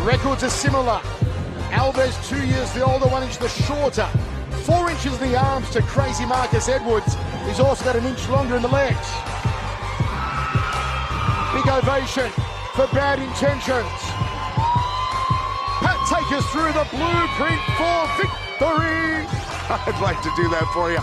Records are similar. Alves 2 years the older, 1 inch the shorter. 4 inches in the arms to crazy Marcus Edwards. He's also got an inch longer in the legs. Big ovation for Bad Intentions. Pat, take us through the blueprint for victory. I'd like to do that for you.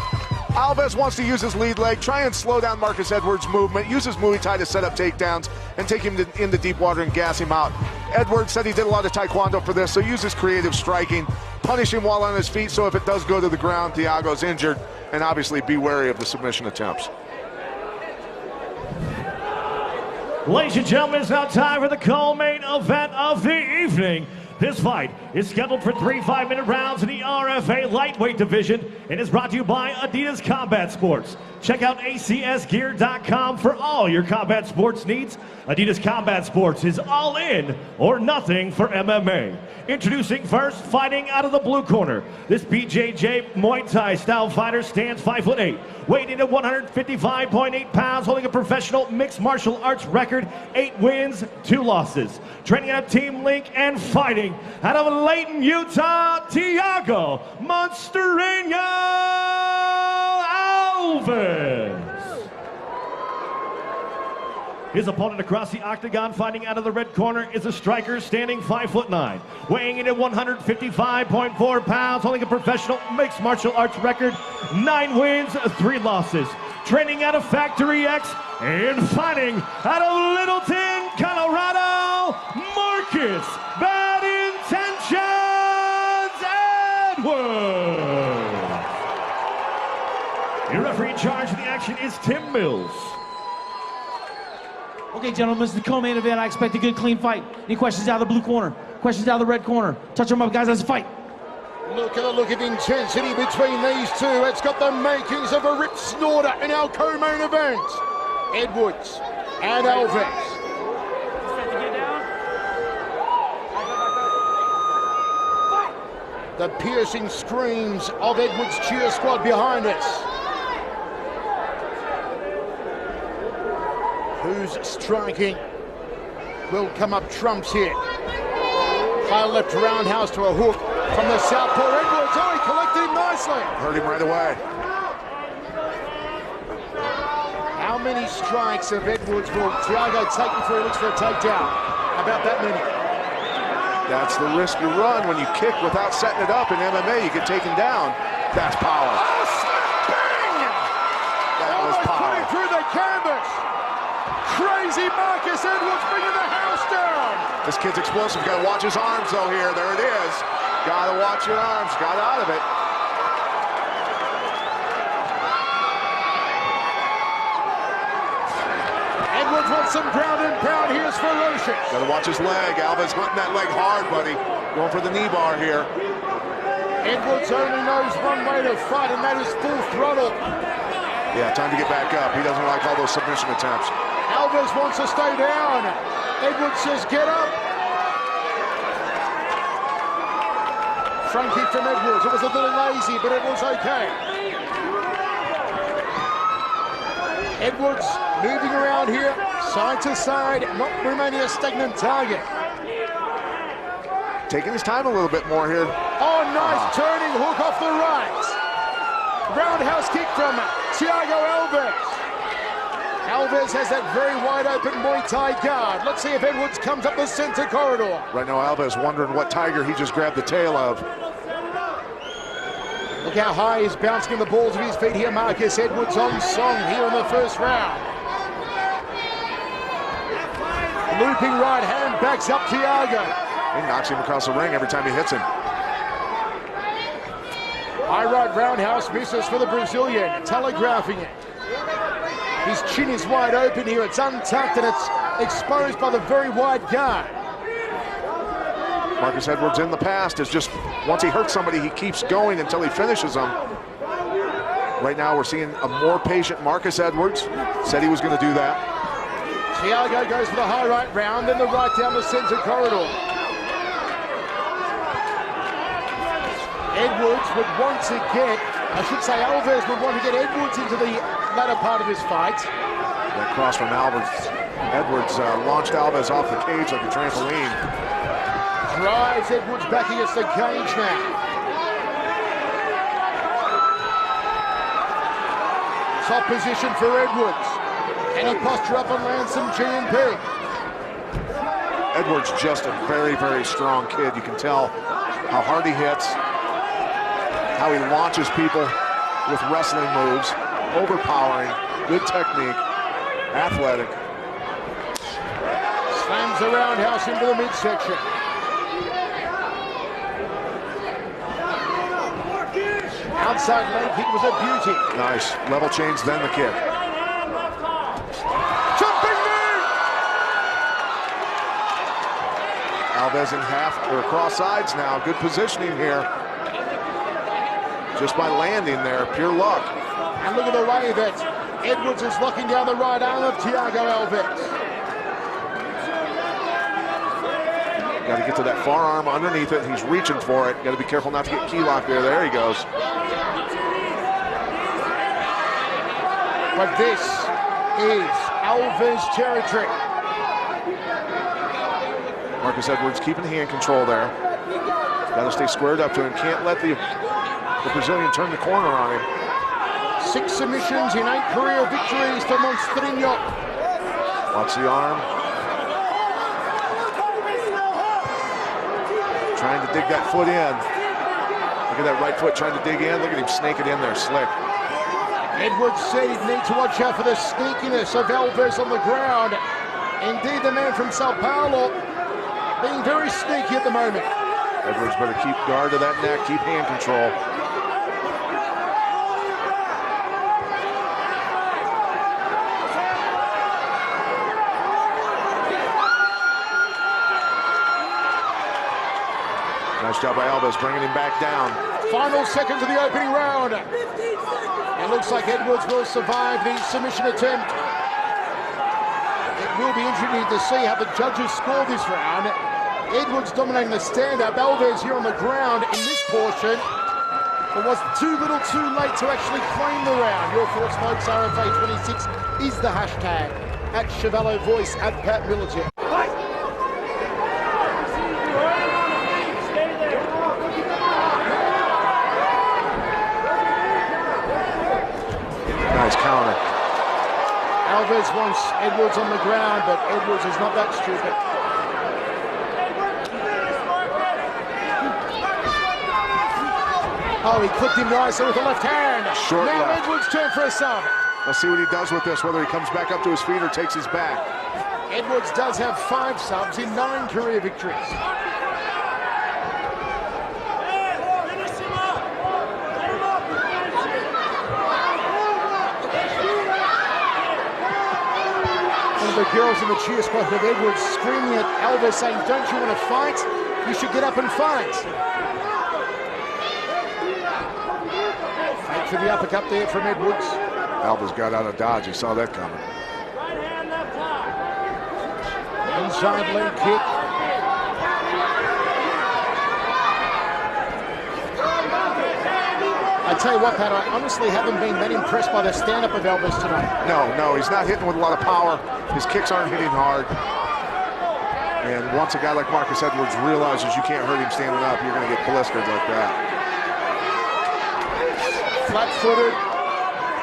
Alves wants to use his lead leg, try and slow down Marcus Edwards' movement, use his Muay Thai to set up takedowns, and take him into deep water and gas him out. Edwards said he did a lot of Taekwondo for this, so use his creative striking, punish him while on his feet, so if it does go to the ground, Thiago's injured, and obviously be wary of the submission attempts. Ladies and gentlemen, it's now time for the co-main event of the evening. This fight is scheduled for 3 5-minute rounds in the RFA lightweight division and is brought to you by Adidas Combat Sports. Check out acsgear.com for all your combat sports needs. Adidas Combat Sports is all in or nothing for MMA. Introducing first, fighting out of the blue corner. This BJJ Muay Thai style fighter stands 5'8", weighing in at 155.8 pounds, holding a professional mixed martial arts record, 8 wins, 2 losses. Training at Team Link and fighting out of Layton, Utah, Thiago Monsterino Alves. His opponent across the octagon, fighting out of the red corner, is a striker standing 5'9", weighing in at 155.4 pounds, holding a professional mixed martial arts record, 9 wins, 3 losses. Training out of Factory X and fighting out of Littleton, Colorado, Marcus Bad Intentions Edwards. Your referee in charge of the action is Tim Mills. Okay, gentlemen, this is the co-main event. I expect a good, clean fight. Any questions out of the blue corner? Questions out of the red corner? Touch them up, guys. Let's fight. Look at the look of intensity between these two. It's got the makings of a rip snorter in our co-main event. Edwards and Alves. The piercing screams of Edwards' cheer squad behind us. Who's striking? Will come up trumps here. High left roundhouse to a hook from the southpaw. Edwards, oh, he collected him nicely. Hurt him right away. How many strikes of Edwards will Thiago take before he looks for a takedown? About that many. That's the risk you run when you kick without setting it up. In MMA, you get taken down. That's power. Oh, bang! That was power. Putting through the canvas. Crazy Marcus Edwards bringing the house down. This kid's explosive. Got to watch his arms, though, here. There it is. Got to watch your arms. Got out of it. Edwards wants some ground and pound. Here's ferocious. Got to watch his leg. Alves hunting that leg hard, buddy. Going for the knee bar here. Edwards only knows one way to fight, and that is full throttle. Yeah, time to get back up. He doesn't like all those submission attempts. Alves wants to stay down. Edwards says, get up. Front kick from Edwards. It was a little lazy, but it was okay. Edwards moving around here, side to side, not remaining a stagnant target. Taking his time a little bit more here. Oh, nice turning hook off the right. Roundhouse kick from Thiago Alves. Alves has that very wide open Muay Thai guard. Let's see if Edwards comes up the center corridor. Right now, Alves wondering what tiger he just grabbed the tail of. Look how high he's bouncing the balls of his feet here. Marcus Edwards on song here in the first round. Looping right hand backs up Thiago. He knocks him across the ring every time he hits him. High right roundhouse misses for the Brazilian, telegraphing it. His chin is wide open here. It's untucked and it's exposed by the very wide guard. Marcus Edwards in the past is just, once he hurts somebody, he keeps going until he finishes them. Right now, we're seeing a more patient Marcus Edwards. Said he was going to do that. Thiago goes for the high right round, then the right down the center corridor. Edwards would want to get, I should say Alves would want to get Edwards into the latter part of his fight. That cross from Edwards launched Alves off the cage like a trampoline. Drives Edwards back against the cage now. Top position for Edwards. Can he posture up and land some G&P? Edwards just a very, very strong kid. You can tell how hard he hits, how he launches people with wrestling moves, overpowering, good technique, athletic. Slams the roundhouse into the midsection. Outside leg kick was a beauty. Nice. Level change, then the kick. Jumping knee! Alves in half or across sides now. Good positioning here. Just by landing there, pure luck. And look at the way that Edwards is locking down the right arm of Thiago Alves. Got to get to that forearm underneath it. He's reaching for it. Got to be careful not to get key locked there. There he goes. But this is Alves territory. Marcus Edwards keeping hand control there. Got to stay squared up to him. Can't let the Brazilian turn the corner on him. 6 submissions in 8 career victories for Monstrinho. Watch the arm. Trying to dig that foot in. Look at that right foot trying to dig in. Look at him snake it in there, slick. Edwards said he'd need to watch out for the sneakiness of Alves on the ground. Indeed, the man from Sao Paulo being very sneaky at the moment. Edwards better keep guard to that neck, keep hand control. Nice job by Alves, bringing him back down. Final seconds of the opening round. It looks like Edwards will survive the submission attempt. It will be interesting to see how the judges score this round. Edwards dominating the stand-up. Alves here on the ground in this portion. It was too little too late to actually claim the round. Your thoughts, folks? RFA 26 is the hashtag. At Chevello Voice, at Pat Military. Nice counter. Alves wants Edwards on the ground, but Edwards is not that stupid. Oh, he clipped him nicely with the left hand. Short now left. Edwards' turn for a sub. Let's see what he does with this, whether he comes back up to his feet or takes his back. Edwards does have 5 subs in 9 career victories. The girls in the cheer squad with Edwards screaming at Alves saying, don't you want to fight? You should get up and fight. Thanks for the uppercut there from Edwards. Alves got out of dodge. He saw that coming. Inside leg kick. I tell you what, Pat, I honestly haven't been that impressed by the stand-up of Alves tonight. No, he's not hitting with a lot of power. His kicks aren't hitting hard. And once a guy like Marcus Edwards realizes you can't hurt him standing up, you're going to get blistered like that. Flat-footed,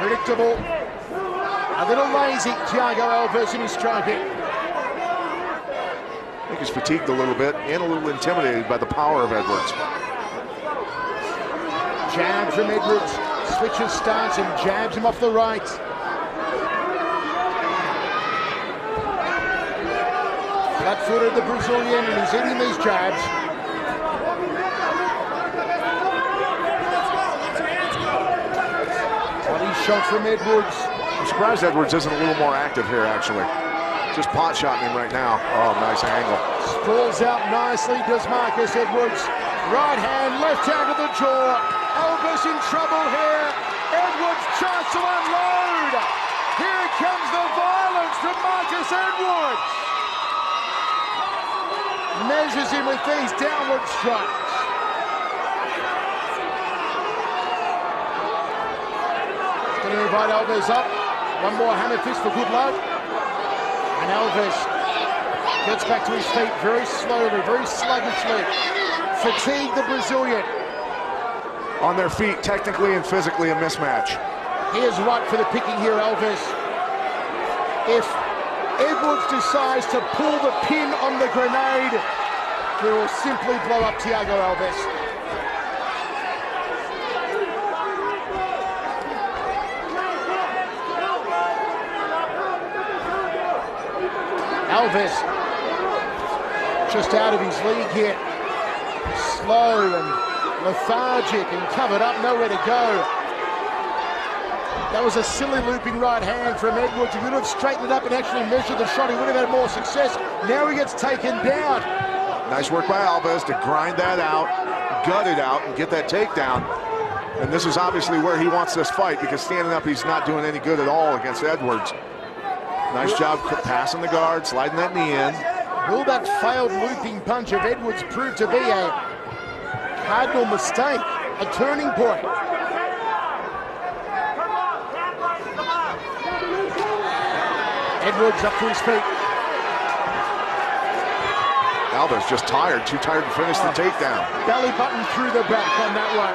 predictable, a little lazy, Thiago Alves in his striking. I think he's fatigued a little bit and a little intimidated by the power of Edwards. Jab from Edwards, switches stance and jabs him off the right. Flat-footed the Brazilian, and he's hitting these jabs. Body shot from Edwards. I'm surprised Edwards isn't a little more active here, actually. Just pot shotting him right now. Oh, nice angle. Sprawls out nicely, does Marcus Edwards. Right hand, left hand to the jaw. Alves in trouble here. Edwards tries to unload. Here comes the violence from Marcus Edwards. Measures him with these downward strikes. Going to invite Alves up. One more hammer fist for good luck. And Alves Gets back to his feet very slowly, very sluggishly. Fatigued the Brazilian. On their feet, technically and physically a mismatch. He is right for the picking here, Alves. If Edwards decides to pull the pin on the grenade, he will simply blow up Thiago Alves. Alves just out of his league here. Slow and lethargic and covered up, nowhere to go. That was a silly looping right hand from Edwards. He could have straightened it up and actually measured the shot. He would have had more success. Now he gets taken down. Nice work by Alves to grind that out, gut it out, and get that takedown. And this is obviously where he wants this fight, because standing up, he's not doing any good at all against Edwards. Nice job passing the guard, sliding that knee in. Will that failed looping punch of Edwards prove to be a cardinal mistake, a turning point? Edwards up to his feet. Alves just tired, too tired to finish the takedown. Belly button through the back on that one.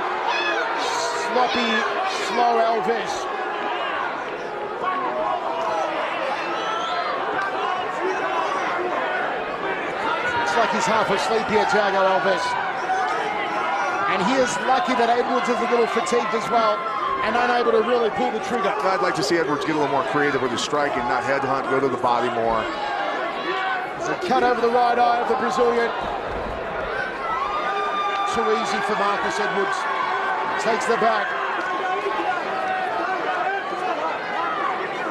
Sloppy, slow Alves. Looks like he's half asleep here, Thiago Alves. And he is lucky that Edwards is a little fatigued as well and unable to really pull the trigger. I'd like to see Edwards get a little more creative with his striking, not headhunt, go to the body more. There's a cut over the right eye of the Brazilian. Too easy for Marcus Edwards. Takes the back.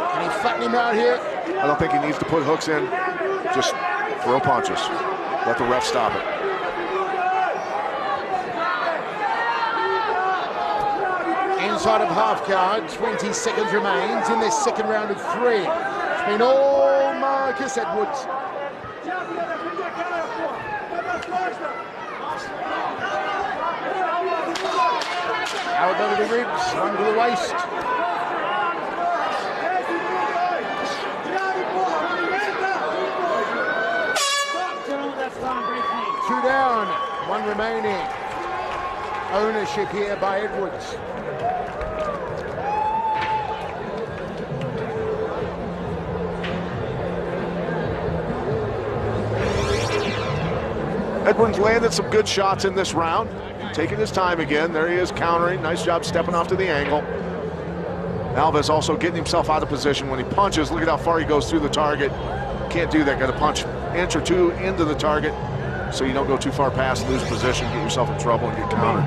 Can he flatten him out here? I don't think he needs to put hooks in. Just throw punches. Let the ref stop it. Inside of half guard, 20 seconds remains in this second round of 3. It's been all Marcus Edwards. Elbow to the ribs, one to the waist. 2 down, 1 remaining. Ownership here by Edwards. Edwards landed some good shots in this round, taking his time again. There he is countering. Nice job stepping off to the angle. Alves also getting himself out of position when he punches. Look at how far he goes through the target. Can't do that. Got to punch an inch or 2 into the target so you don't go too far past, lose position, get yourself in trouble, and get countered.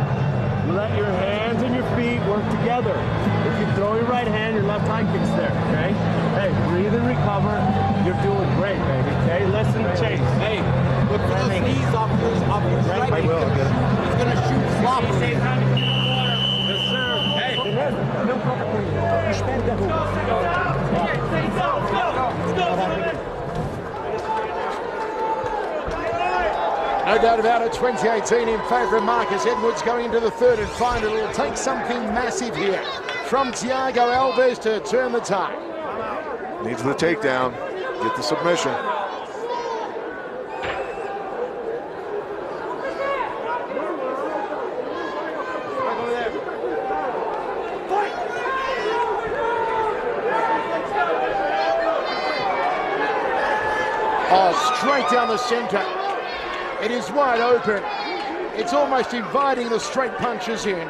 Let your hands and your feet work together. If you throw your right hand, your left eye kicks there, okay? Hey, breathe and recover. You're doing great, baby, okay? Listen to Chase. Hey, look for those knees off your right. I will, okay? He's going to shoot sloppy. Yes, sir. Hey, No doubt about it, 2018 in favour of Marcus Edwards going into the third and final. It'll take something massive here from Thiago Alves to turn the tide. Needs the takedown, get the submission. Oh, straight down the centre. It is wide open. It's almost inviting the straight punches in.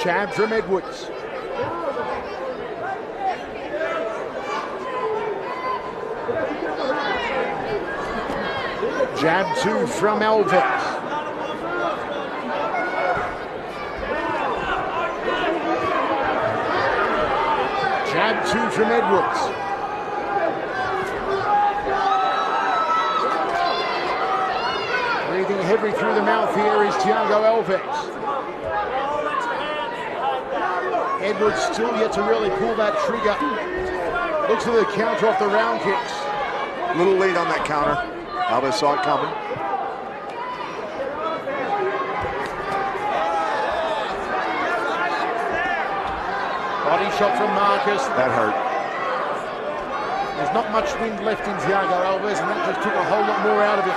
Jab from Edwards. Jab 2 from Alves. Jab 2 from Edwards. Breathing heavy through the mouth here is Thiago Alves. Edwards still yet to really pull that trigger. Looks for the counter off the round kicks. A little late on that counter. Alves saw it coming. Body shot from Marcus. That hurt. There's not much wind left in Thiago Alves, and that just took a whole lot more out of him.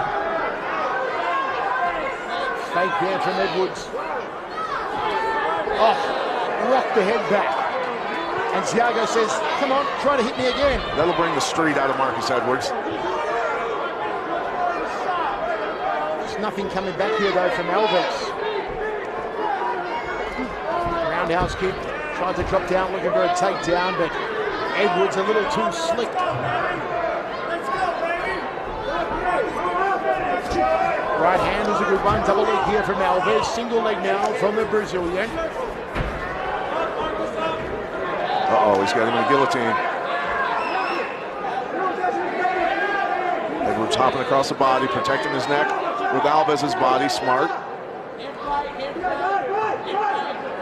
Fake there from Edwards. Oh, rocked the head back. And Thiago says, come on, try to hit me again. That'll bring the street out of Marcus Edwards. There's nothing coming back here, though, from Alves. Roundhouse kick. Tried to drop down, looking for a takedown, but Edwards a little too slick. Right hand is a good one. Double leg here from Alves. Single leg now from the Brazilian. Uh-oh, he's got him in a guillotine. Edwards hopping across the body, protecting his neck with Alves' body. Smart.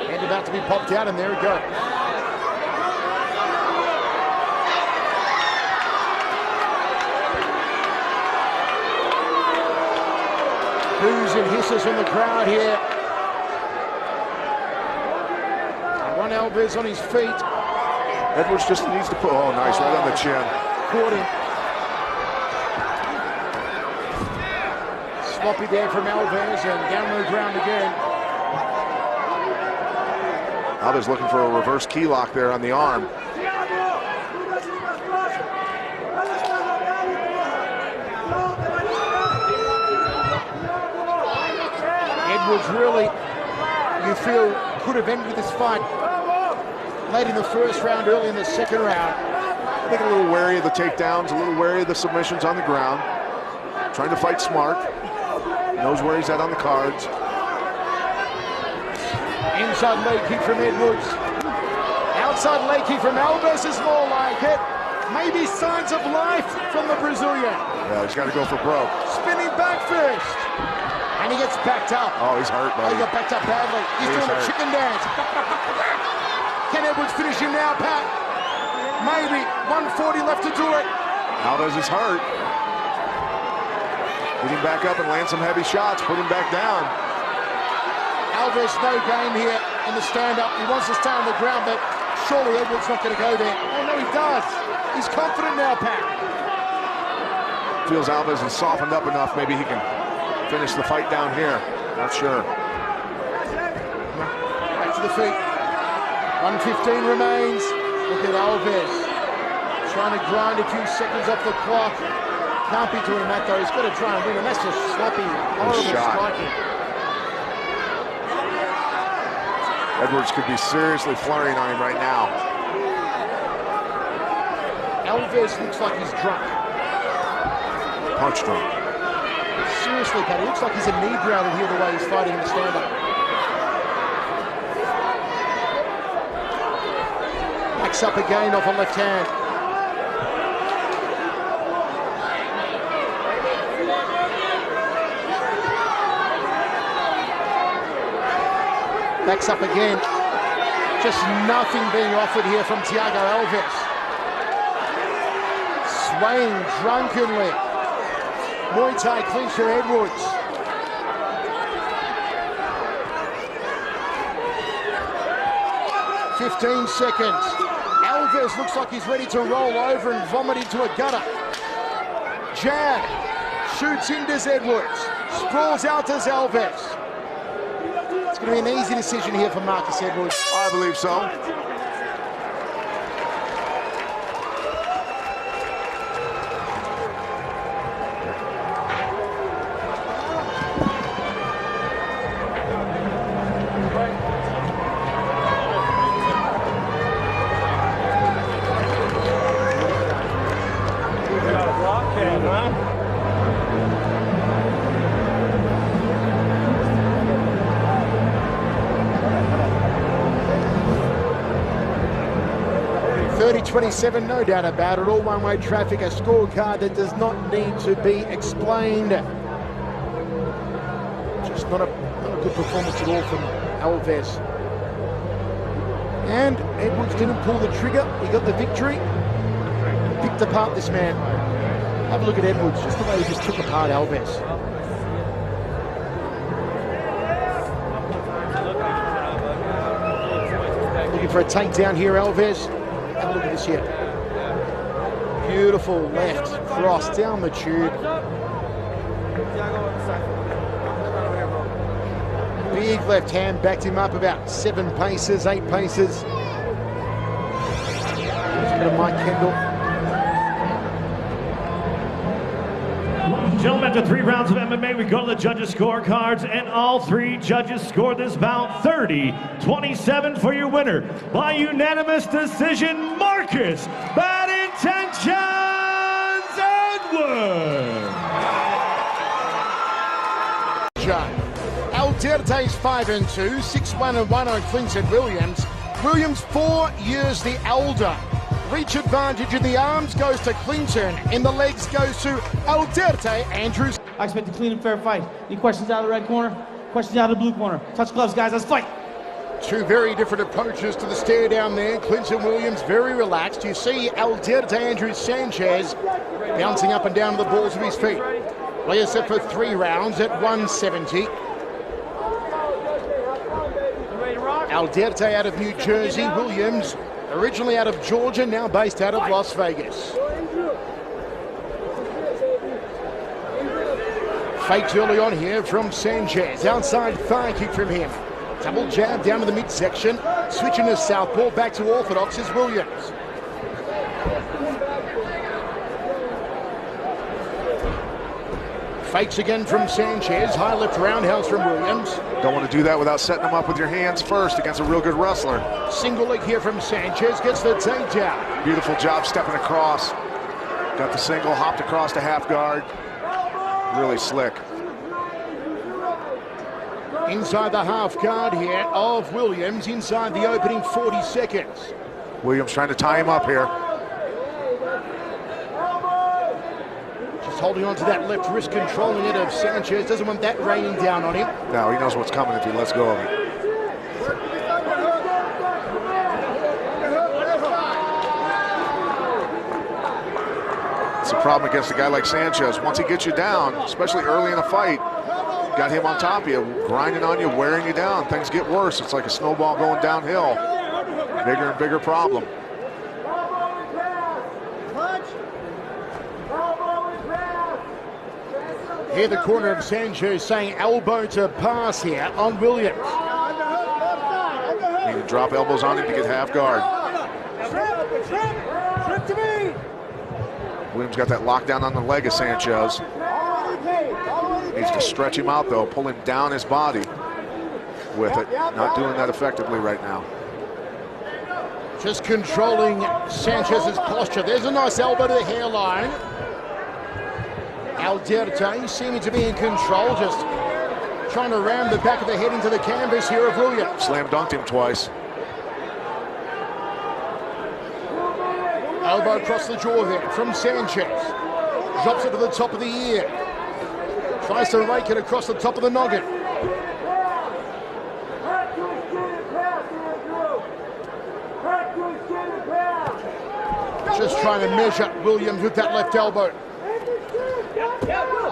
And about to be popped out, and there it goes. Boos and hisses from the crowd here. Ron Alves on his feet. Edwards just needs to put, oh, nice, right on the chin. Caught him. Sloppy there from Alves, and down the ground again. Alves looking for a reverse key lock there on the arm. Edwards really, you feel, could have ended this fight late in the first round, early in the second round. I think a little wary of the takedowns, a little wary of the submissions on the ground. Trying to fight smart. Knows where he's at on the cards. Inside leg kick from Edwards. Outside leg kick from Alves is more like it. Maybe signs of life from the Brazilian. Yeah, he's got to go for broke. Spinning back first. And he gets backed up. Oh, he's hurt, Oh, buddy. he got backed up badly. He's doing a chicken dance. Can Edwards finish him now, Pat? Maybe. 140 left to do it. Alves is hurt. Get him back up and land some heavy shots. Put him back down. Alves, no game here in the stand-up. He wants to stay on the ground, but surely Edwards not going to go there. Oh, no, he does. He's confident now, Pat. Feels Alves is softened up enough. Maybe he can finish the fight down here. Not sure. Back to the feet. 1:15 remains. Look at Alves. Trying to grind a few seconds off the clock. Can't be doing that, though. He's got to try and win, and that's just sloppy, horrible striking. Edwards could be seriously flurrying on him right now. Alves looks like he's drunk. Punch drunk. Seriously, Pat, he looks like he's inebriated here the way he's fighting in the stand-up. Backs up again off a left hand. Backs up again. Just nothing being offered here from Thiago Alves. Swaying drunkenly. Muay Thai clincher Edwards. "15 seconds. Alves looks like he's ready to roll over and vomit into a gutter. Jab. Shoots in does Edwards. Sprawls out does Alves. It's going to be an easy decision here for Marcus Edwards. I believe so. Rock hand, huh? 30-27, no doubt about it. All one-way traffic, a scorecard that does not need to be explained. Just not a good performance at all from Alves. And Edwards didn't pull the trigger. He got the victory. Picked apart this man. Have a look at Edwards, just the way he just took apart Alves. Looking for a takedown here, Alves. Have a look at this here. Beautiful left cross down the tube. Big left hand backed him up about 7 paces, 8 paces. Just got a Mike Kendall. Gentlemen, after 3 rounds of MMA, we go to the judges' scorecards, and all 3 judges scored this bout 30-27 for your winner. By unanimous decision, Marcus Bad Intentions Edwards. Alderte's 5-2, 6-1-1 on Clinton Williams. Williams 4 years the elder. Reach advantage in the arms goes to Clinton. In the legs goes to Alderte Andrews. I expect a clean and fair fight. Any questions out of the red corner? Questions out of the blue corner? Touch gloves, guys. Let's fight. 2 very different approaches to the stare down there. Clinton Williams very relaxed. You see Alderte Andrews Sanchez bouncing up and down to the balls of his feet. Player set for 3 rounds at 170. Alderte out of New Jersey. Williams originally out of Georgia, now based out of Las Vegas. Fakes early on here from Sanchez. Outside thigh kick from him. Double jab down to the midsection. Switching to southpaw, back to orthodox is Williams. Fakes again from Sanchez. High left roundhouse from Williams. Don't want to do that without setting them up with your hands first against a real good wrestler. Single leg here from Sanchez. Gets the takedown. Beautiful job stepping across. Got the single, hopped across to half guard. Really slick. Inside the half guard here of Williams. Inside the opening 40 seconds. Williams trying to tie him up here. Holding on to that left wrist, controlling it of Sanchez. Doesn't want that raining down on him. No, he knows what's coming if he lets go of it. It's a problem against a guy like Sanchez. Once he gets you down, especially early in a fight, got him on top of you, grinding on you, wearing you down. Things get worse. It's like a snowball going downhill. Bigger and bigger problem. Here the corner of Sanchez saying elbow to pass here on Williams. You can drop elbows on him to get half guard. Williams got that lockdown on the leg of Sanchez. Needs to stretch him out though, pull him down his body with it. Not doing that effectively right now. Just controlling Sanchez's posture. There's a nice elbow to the hairline. Alderte seeming to be in control, just trying to ram the back of the head into the canvas here of Williams. Slam dunked him twice. Elbow across the jaw there from Sanchez. Drops it to the top of the ear. Tries to rake it across the top of the noggin. Just trying to measure Williams with that left elbow.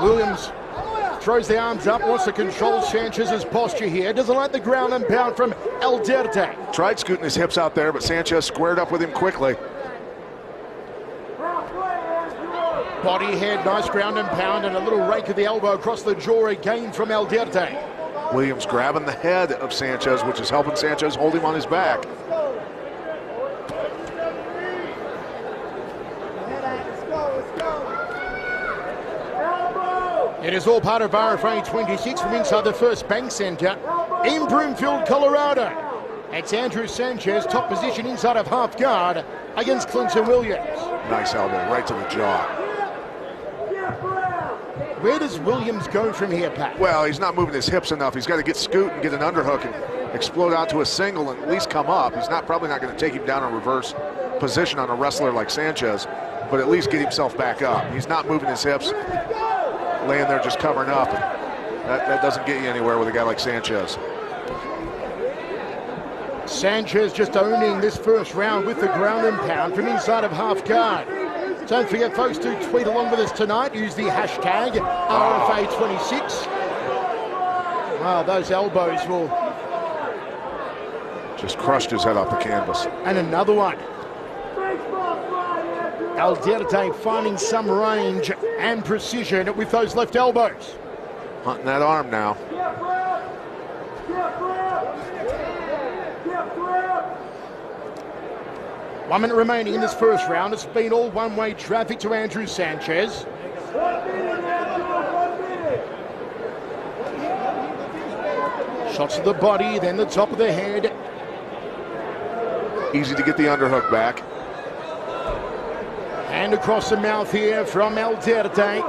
Williams throws the arms up, wants to control Sanchez's posture here. Doesn't like the ground and pound from Alderte. Tried scooting his hips out there, but Sanchez squared up with him quickly. Body head, nice ground and pound, and a little rake of the elbow across the jaw again from Alderte. Williams grabbing the head of Sanchez, which is helping Sanchez hold him on his back. It is all part of RFA 26 from inside the First Bank Center in Broomfield, Colorado. It's Andrew Sanchez, top position inside of half guard against Clinton Williams. Nice elbow right to the jaw. Where does Williams go from here, Pat? Well, he's not moving his hips enough. He's got to get scoot and get an underhook and explode out to a single and at least come up. He's probably not going to take him down in reverse position on a wrestler like Sanchez, but at least get himself back up. He's not moving his hips, laying there just covering up. That doesn't get you anywhere with a guy like Sanchez. Sanchez just owning this first round with the ground and pound from inside of half guard. Don't forget, folks, to tweet along with us tonight. Use the hashtag RFA26. Wow, those elbows will... Just crushed his head off the canvas. And another one. Alverde finding some range and precision with those left elbows. Hunting that arm now. 1 minute remaining in this first round. It's been all one-way traffic to Andrew Sanchez. Shots to the body, then the top of the head. Easy to get the underhook back. Hand across the mouth here from Alverde.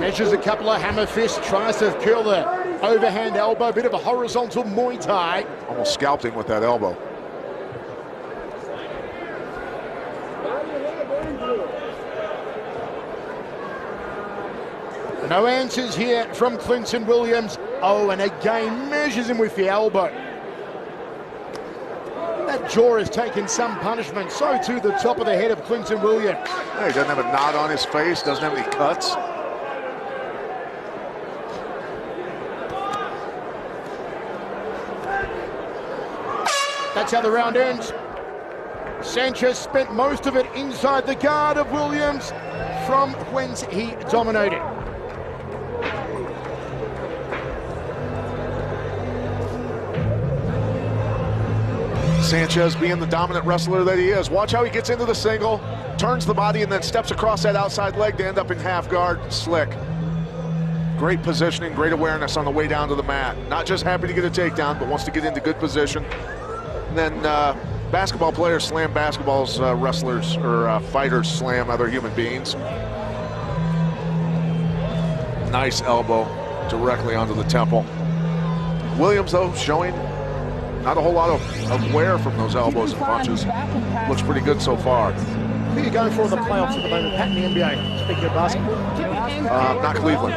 Measures a couple of hammer fists, tries to curl the overhand elbow, bit of a horizontal Muay Thai. Almost scalped him with that elbow. No answers here from Clinton Williams. Oh, and again measures him with the elbow. That jaw has taken some punishment. So too the top of the head of Clinton Williams. Hey, he doesn't have a knot on his face, doesn't have any cuts. That's how the round ends. Sanchez spent most of it inside the guard of Williams from whence he dominated. Sanchez being the dominant wrestler that he is. Watch how he gets into the single, turns the body, and then steps across that outside leg to end up in half guard. Slick. Great positioning, great awareness on the way down to the mat. Not just happy to get a takedown, but wants to get into good position. And then basketball players slam basketballs, wrestlers or fighters slam other human beings. Nice elbow directly onto the temple. Williams, though, showing not a whole lot of wear from those elbows and punches. Looks pretty good so far. Who are you going for in the playoffs at the moment, Pat, in the NBA? Speaking of basketball. Not Cleveland.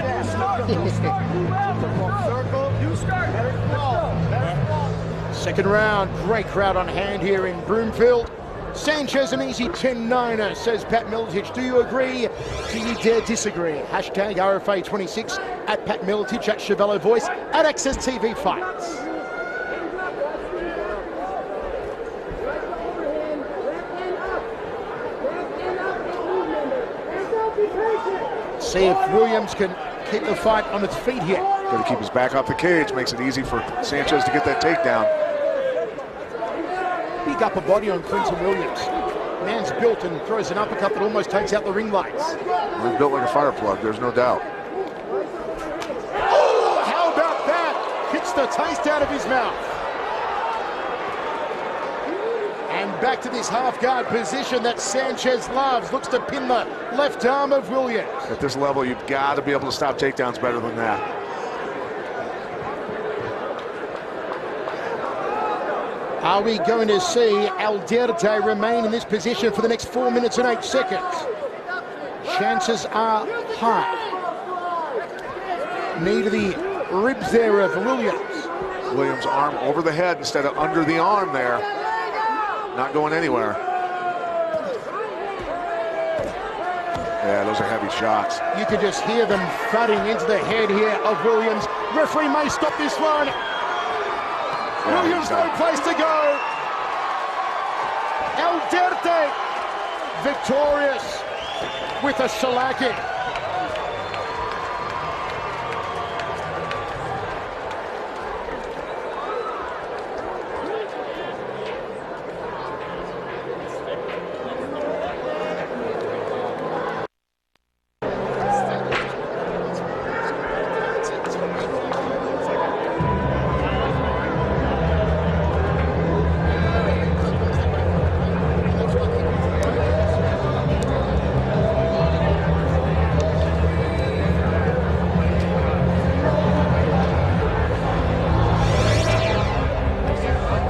Second round, great crowd on hand here in Broomfield. Sanchez an easy 10-9er, says Pat Miletich. Do you agree? Do you dare disagree? Hashtag RFA26 at Pat Miletich, at Chevello Voice, at Access TV Fights. See if Williams can keep the fight on its feet here. Got to keep his back off the cage. Makes it easy for Sanchez to get that takedown. Big upper body on Clinton Williams. Man's built and throws an uppercut that almost takes out the ring lights. He's built like a fire plug, there's no doubt. Oh, how about that? Hits the taste out of his mouth. And back to this half-guard position that Sanchez loves. Looks to pin the left arm of Williams. At this level, you've got to be able to stop takedowns better than that. Are we going to see Alverde remain in this position for the next 4 minutes and 8 seconds? Chances are high. Knee to the ribs there of Williams. Williams' arm over the head instead of under the arm there. Not going anywhere. Yeah, those are heavy shots. You can just hear them thudding into the head here of Williams. Referee may stop this one. Yeah, Williams, no place to go. Alverde victorious with a shellacking.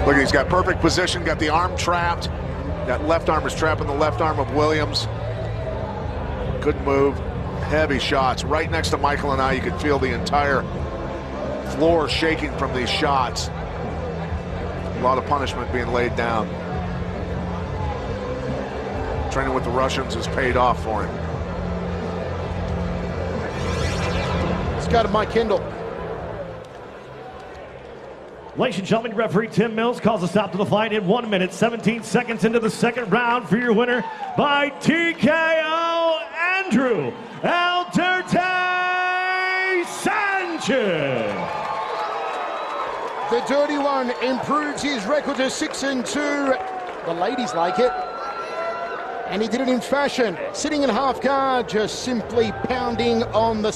Look, he's got perfect position, got the arm trapped. That left arm is trapping the left arm of Williams. Couldn't move. Heavy shots. Right next to Michael and I, you could feel the entire floor shaking from these shots. A lot of punishment being laid down. Training with the Russians has paid off for him. Let's go to Mike Kendall. Ladies and gentlemen, referee Tim Mills calls a stop to the fight in 1 minute, 17 seconds into the second round for your winner by TKO, Andrew Sanchez. The Dirty One improves his record to 6-2. The ladies like it. And he did it in fashion, sitting in half guard, just simply pounding on the